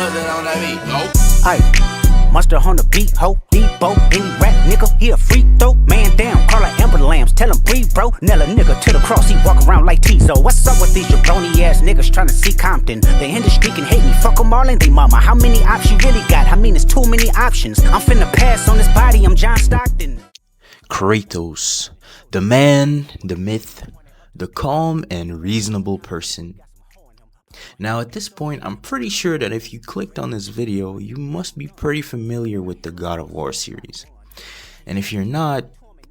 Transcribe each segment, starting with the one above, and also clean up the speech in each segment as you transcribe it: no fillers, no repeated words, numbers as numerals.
Put it on that beat, go. Aye, monster on the beat, ho, Debo, any rap nigga, he a freak throw. Man down, call like Amber Lambs, tell him breathe, bro. Nail a nigga to the cross, he walk around like Tizo. What's up with these jabroni ass niggas trying to see Compton? They in the street can hate me, fuck them all and they mama. How many options you really got? I mean, it's too many options. I'm finna pass on this body, I'm John Stockton. Kratos, the man, the myth, the calm and reasonable person. Now at this point, I'm pretty sure that if you clicked on this video, you must be pretty familiar with the God of War series. And if you're not,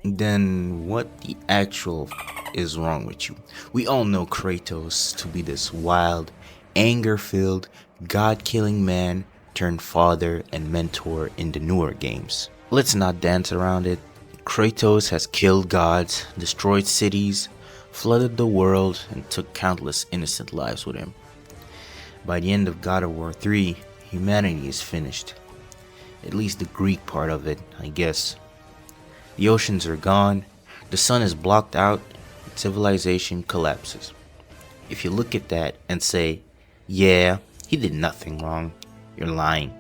then what the actual is wrong with you? We all know Kratos to be this wild, anger-filled, god-killing man turned father and mentor in the newer games. Let's not dance around it. Kratos has killed gods, destroyed cities, flooded the world, and took countless innocent lives with him. By the end of God of War 3, humanity is finished. At least the Greek part of it, I guess. The oceans are gone, the sun is blocked out, and civilization collapses. If you look at that and say, yeah, he did nothing wrong, you're lying.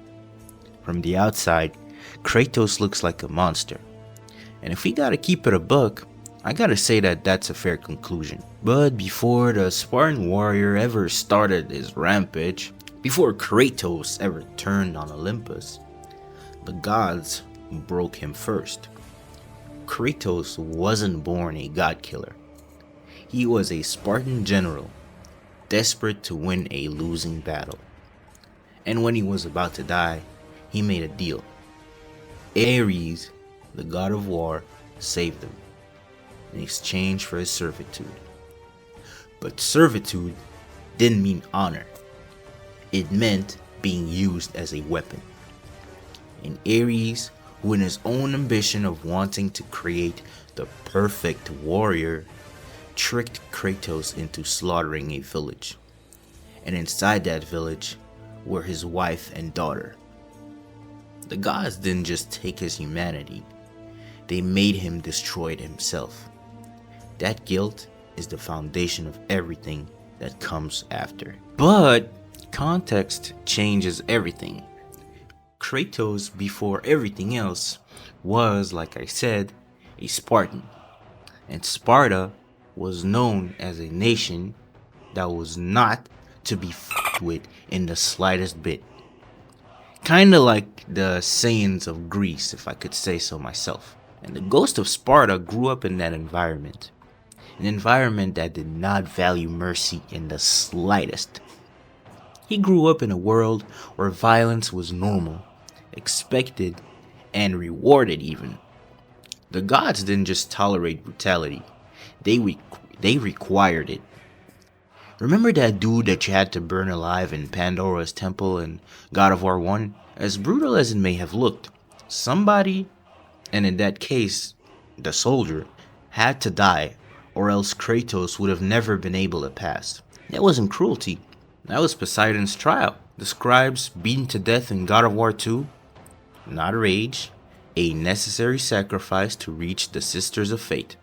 From the outside, Kratos looks like a monster. And if we gotta keep it a buck, I gotta say that that's a fair conclusion. But before the Spartan warrior ever started his rampage, before Kratos ever turned on Olympus, the gods broke him first. Kratos wasn't born a god-killer. He was a Spartan general, desperate to win a losing battle. And when he was about to die, he made a deal. Ares, the god of war, saved him in exchange for his servitude. But servitude didn't mean honor. It meant being used as a weapon. And Ares, who in his own ambition of wanting to create the perfect warrior, tricked Kratos into slaughtering a village. And inside that village were his wife and daughter. The gods didn't just take his humanity, they made him destroy it himself. That guilt is the foundation of everything that comes after. But context changes everything. Kratos, before everything else, was, like I said, a Spartan. And Sparta was known as a nation that was not to be f***ed with in the slightest bit. Kinda like the Saiyans of Greece, if I could say so myself. And the ghost of Sparta grew up in that environment. An environment that did not value mercy in the slightest. He grew up in a world where violence was normal, expected, and rewarded even. The gods didn't just tolerate brutality, they required it. Remember that dude that you had to burn alive in Pandora's temple in God of War 1? As brutal as it may have looked, somebody, and in that case, the soldier, had to die, or else Kratos would have never been able to pass. That wasn't cruelty. That was Poseidon's trial. The scribes beaten to death in God of War 2? Not rage, a necessary sacrifice to reach the Sisters of Fate.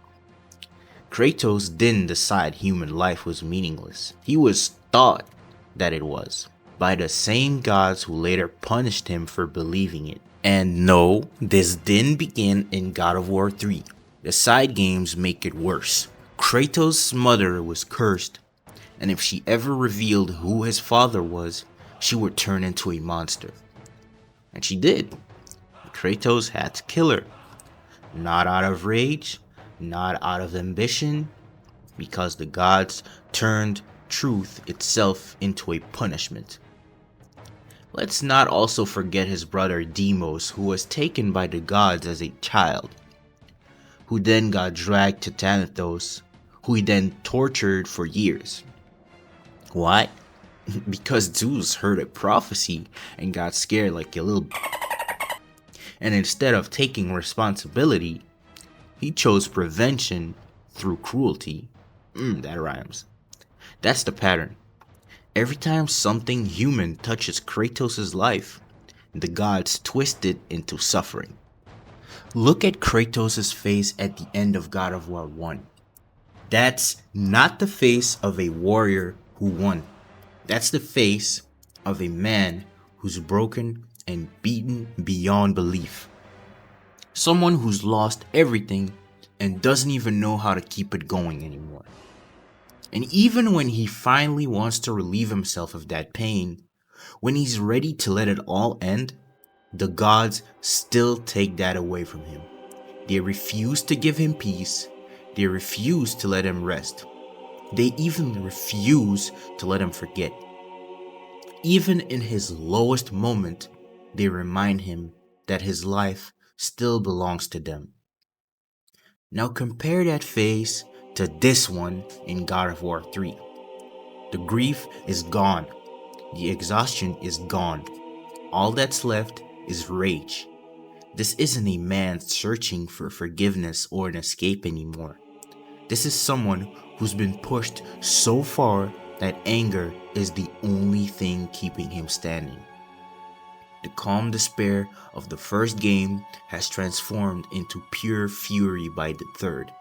Kratos didn't decide human life was meaningless. He was taught that it was, by the same gods who later punished him for believing it. And no, this didn't begin in God of War 3. The side games make it worse. Kratos' mother was cursed, and if she ever revealed who his father was, she would turn into a monster. And she did. Kratos had to kill her. Not out of rage, not out of ambition, because the gods turned truth itself into a punishment. Let's not also forget his brother Deimos, who was taken by the gods as a child, who then got dragged to Thanatos, who he then tortured for years. Why? Because Zeus heard a prophecy and got scared like a little and instead of taking responsibility, he chose prevention through cruelty. That rhymes. That's the pattern. Every time something human touches Kratos' life, the gods twist it into suffering. Look at Kratos' face at the end of God of War 1. That's not the face of a warrior who won. That's the face of a man who's broken and beaten beyond belief. Someone who's lost everything and doesn't even know how to keep it going anymore. And even when he finally wants to relieve himself of that pain, when he's ready to let it all end, the gods still take that away from him. They refuse to give him peace. They refuse to let him rest. They even refuse to let him forget. Even in his lowest moment, they remind him that his life still belongs to them. Now compare that face to this one in God of War 3. The grief is gone. The exhaustion is gone. All that's left is rage. This isn't a man searching for forgiveness or an escape anymore. This is someone who's been pushed so far that anger is the only thing keeping him standing. The calm despair of the first game has transformed into pure fury by the third.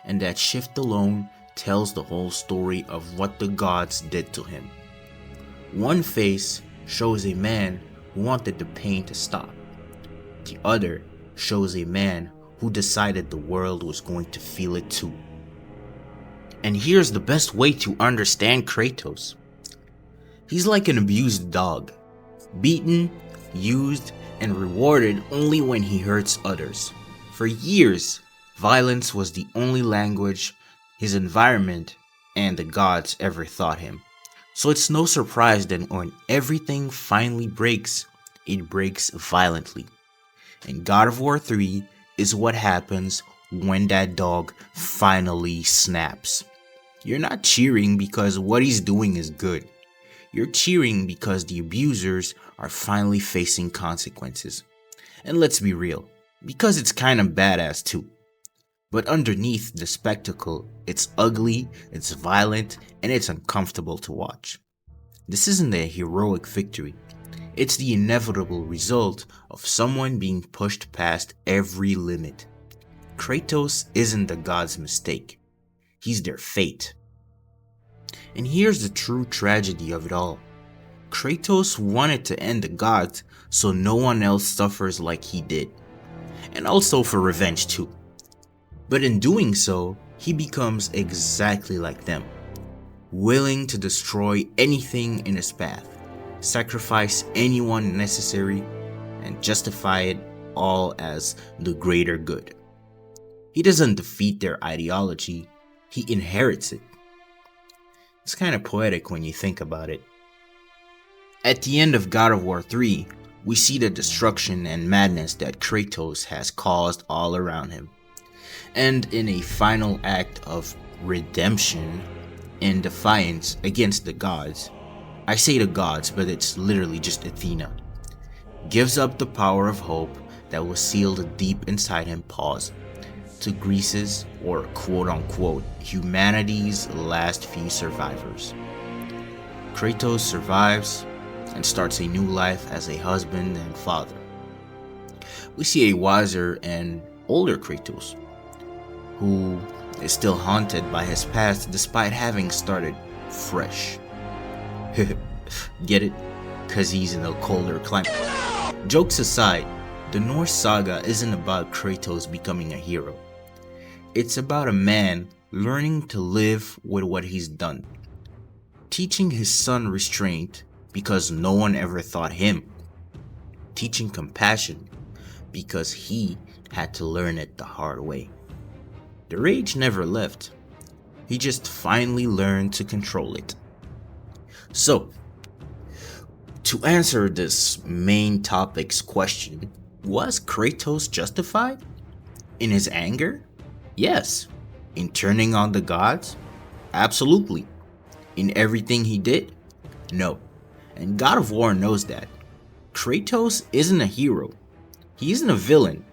And that shift alone tells the whole story of what the gods did to him. One face shows a man who wanted the pain to stop. The other shows a man who decided the world was going to feel it too. And here's the best way to understand Kratos. He's like an abused dog, beaten, used, and rewarded only when he hurts others. For years, violence was the only language his environment and the gods ever taught him. So it's no surprise that when everything finally breaks, it breaks violently. And God of War 3 is what happens when that dog finally snaps. You're not cheering because what he's doing is good. You're cheering because the abusers are finally facing consequences. And let's be real, because it's kind of badass too. But underneath the spectacle, it's ugly, it's violent, and it's uncomfortable to watch. This isn't a heroic victory. It's the inevitable result of someone being pushed past every limit. Kratos isn't the gods' mistake. He's their fate. And here's the true tragedy of it all. Kratos wanted to end the gods so no one else suffers like he did. And also for revenge too. But in doing so, he becomes exactly like them. Willing to destroy anything in his path, sacrifice anyone necessary, and justify it all as the greater good. He doesn't defeat their ideology, he inherits it. It's kind of poetic when you think about it. At the end of God of War 3, we see the destruction and madness that Kratos has caused all around him. And in a final act of redemption and defiance against the gods, I say the gods, but it's literally just Athena, gives up the power of hope that was sealed deep inside him, to Greece's, or quote-unquote, humanity's last few survivors. Kratos survives and starts a new life as a husband and father. We see a wiser and older Kratos, who is still haunted by his past despite having started fresh. Get it? Cause he's in a colder climate. Jokes aside, the Norse saga isn't about Kratos becoming a hero. It's about a man learning to live with what he's done. Teaching his son restraint because no one ever taught him. Teaching compassion because he had to learn it the hard way. The rage never left. He just finally learned to control it. So, to answer this main topic's question, was Kratos justified? In his anger? Yes. In turning on the gods? Absolutely. In everything he did? No. And God of War knows that. Kratos isn't a hero. He isn't a villain.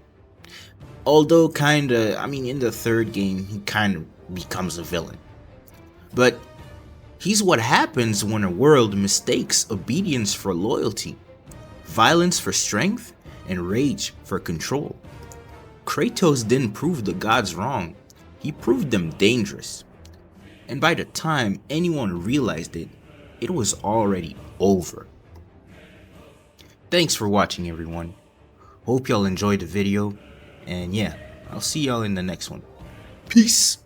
Although in the third game, he kind of becomes a villain. But he's what happens when a world mistakes obedience for loyalty, violence for strength, and rage for control. Kratos didn't prove the gods wrong, he proved them dangerous. And by the time anyone realized it, it was already over. Thanks for watching, everyone. Hope y'all enjoyed the video, and yeah, I'll see y'all in the next one. Peace!